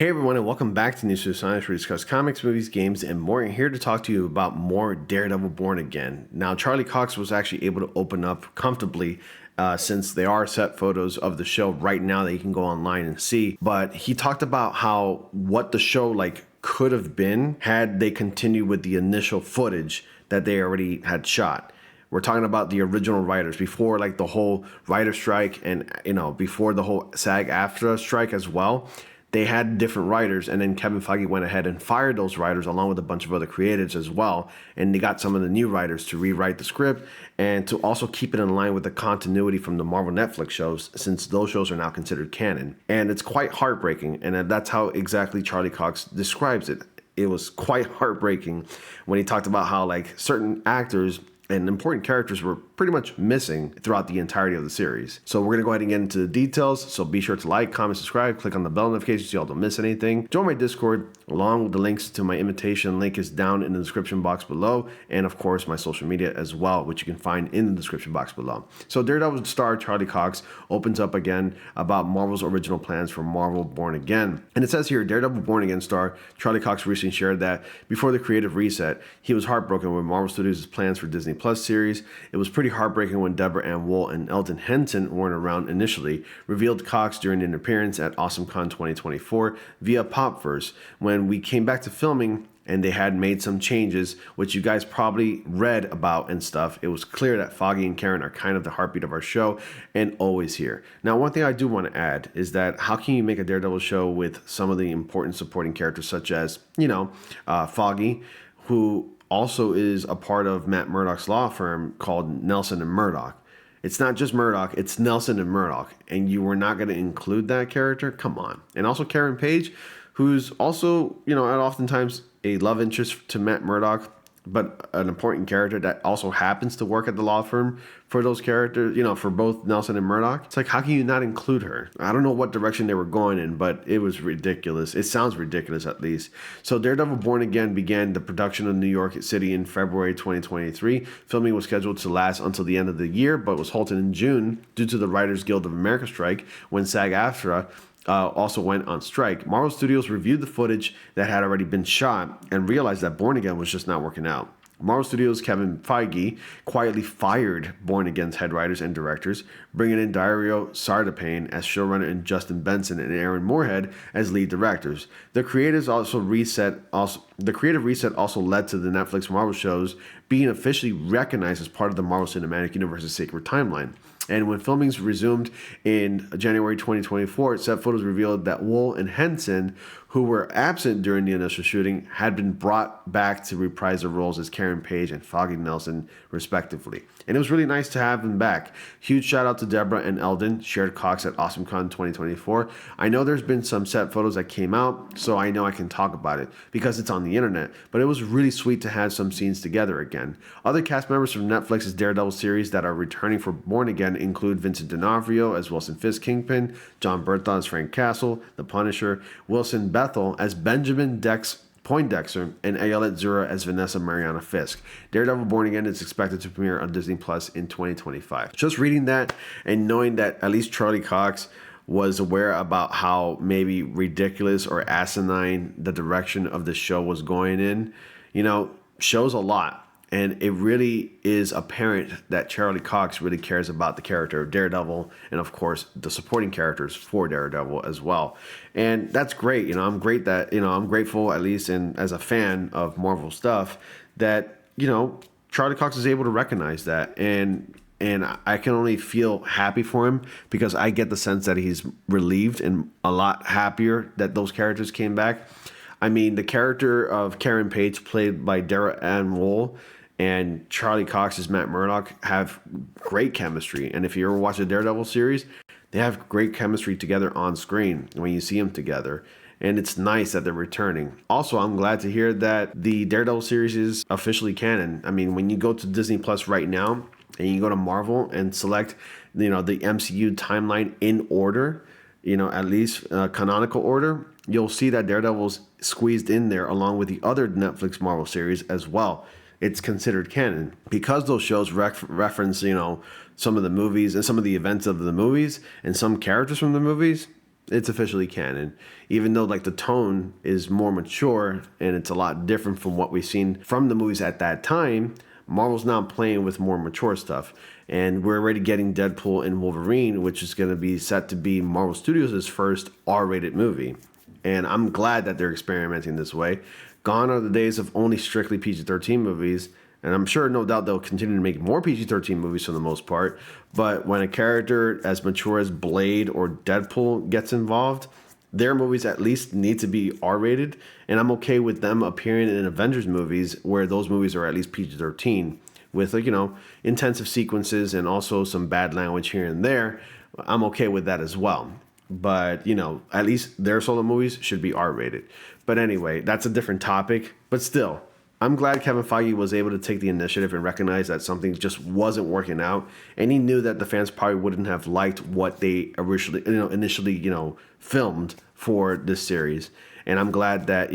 Hey everyone, and welcome back to News to Science, where we discuss comics, movies, games, and more. And here to talk to you about more Daredevil Born Again. Now, Charlie Cox was actually able to open up comfortably since they are set photos of the show right now that you can go online and see. But he talked about how what the show could have been had they continued with the initial footage that they already had shot. We're talking about the original writers before the whole writer strike and before the whole SAG-AFTRA strike as well. They had different writers, and then Kevin Feige went ahead and fired those writers along with a bunch of other creatives as well. And they got some of the new writers to rewrite the script and to also keep it in line with the continuity from the Marvel Netflix shows, since those shows are now considered canon. And it's quite heartbreaking, and that's how exactly Charlie Cox describes it. It was quite heartbreaking when he talked about how certain actors and important characters were pretty much missing throughout the entirety of the series. So we're going to go ahead and get into the details. So be sure to like, comment, subscribe, click on the bell notification so y'all don't miss anything. Join my Discord along with the links to my invitation. Link is down in the description box below. And of course, my social media as well, which you can find in the description box below. So Daredevil star Charlie Cox opens up again about Marvel's original plans for Marvel Born Again. And it says here, Daredevil Born Again star Charlie Cox recently shared that before the creative reset, he was heartbroken with Marvel Studios' plans for Disney Plus series. It was pretty heartbreaking when Deborah Ann Woll and Eldon Henson weren't around initially, revealed Cox during an appearance at AwesomeCon 2024 via Popverse. When we came back to filming and they had made some changes, which you guys probably read about and stuff, it was clear that Foggy and Karen are kind of the heartbeat of our show and always here. Now, one thing I do want to add is that how can you make a Daredevil show with some of the important supporting characters such as, Foggy, who also is a part of Matt Murdock's law firm called Nelson and Murdock. It's not just Murdock, it's Nelson and Murdock. And you were not going to include that character? Come on. And also Karen Page, who's also, oftentimes a love interest to Matt Murdock, but an important character that also happens to work at the law firm for those characters, for both Nelson and Murdock. It's like, how can you not include her? I don't know what direction they were going in, but it was ridiculous. It sounds ridiculous, at least. So Daredevil Born Again began the production in New York City in February 2023. Filming was scheduled to last until the end of the year, but was halted in June due to the Writers Guild of America strike when SAG-AFTRA also went on strike. Marvel Studios reviewed the footage that had already been shot and realized that Born Again was just not working out. Marvel Studios' Kevin Feige quietly fired Born Again's head writers and directors, bringing in Dario Sardapane as showrunner and Justin Benson and Aaron Moorhead as lead directors. The creative reset also led to the Netflix Marvel shows being officially recognized as part of the Marvel Cinematic Universe's sacred timeline. And when filmings resumed in January 2024, set photos revealed that Wool and Henson, who were absent during the initial shooting, had been brought back to reprise their roles as Karen Page and Foggy Nelson, respectively. And it was really nice to have them back. Huge shout out to Deborah and Eldon, shared Cox at AwesomeCon 2024. I know there's been some set photos that came out, so I know I can talk about it because it's on the internet, but it was really sweet to have some scenes together again. Other cast members from Netflix's Daredevil series that are returning for Born Again include Vincent D'Onofrio as Wilson Fisk Kingpin, John Bertha as Frank Castle, The Punisher, Wilson Bethel as Benjamin Dex Poindexter, and Ayelet Zura as Vanessa Mariana Fisk. Daredevil Born Again is expected to premiere on Disney Plus in 2025. Just reading that and knowing that at least Charlie Cox was aware about how maybe ridiculous or asinine the direction of the show was going in, shows a lot. And it really is apparent that Charlie Cox really cares about the character of Daredevil and, of course, the supporting characters for Daredevil as well. And that's great. I'm grateful, at least as a fan of Marvel stuff, that, Charlie Cox is able to recognize that. And I can only feel happy for him because I get the sense that he's relieved and a lot happier that those characters came back. I mean, the character of Karen Page, played by Deborah Ann Woll, and Charlie Cox as Matt Murdock have great chemistry. And if you ever watch the Daredevil series, they have great chemistry together on screen when you see them together. And it's nice that they're returning. Also, I'm glad to hear that the Daredevil series is officially canon. I mean, when you go to Disney Plus right now and you go to Marvel and select, the MCU timeline in order, at least canonical order, you'll see that Daredevil's squeezed in there along with the other Netflix Marvel series as well. It's considered canon because those shows reference, some of the movies and some of the events of the movies and some characters from the movies. it's officially canon. Even though like the tone is more mature and it's a lot different from what we've seen from the movies at that time, Marvel's not playing with more mature stuff. And we're already getting Deadpool and Wolverine, which is going to be set to be Marvel Studios' first R-rated movie. And I'm glad that they're experimenting this way. Gone are the days of only strictly PG-13 movies. And I'm sure, no doubt, they'll continue to make more PG-13 movies for the most part. But when a character as mature as Blade or Deadpool gets involved, their movies at least need to be R-rated. And I'm okay with them appearing in Avengers movies where those movies are at least PG-13 with, like, intensive sequences and also some bad language here and there. I'm okay with that as well. But, at least their solo movies should be R-rated. But anyway, that's a different topic. But still, I'm glad Kevin Feige was able to take the initiative and recognize that something just wasn't working out, and he knew that the fans probably wouldn't have liked what they initially filmed for this series. And I'm glad that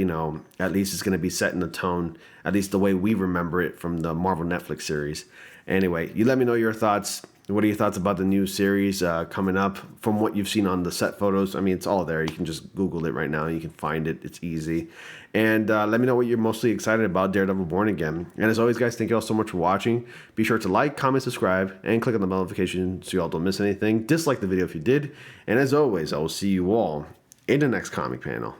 at least it's going to be setting the tone, at least the way we remember it from the Marvel Netflix series. Anyway, you let me know your thoughts. What are your thoughts about the new series coming up? From what you've seen on the set photos, I mean, it's all there. You can just Google it right now. You can find it. It's easy. And let me know what you're mostly excited about Daredevil Born Again. And as always, guys, thank you all so much for watching. Be sure to like, comment, subscribe, and click on the bell notification so you all don't miss anything. Dislike the video if you did. And as always, I will see you all in the next comic panel.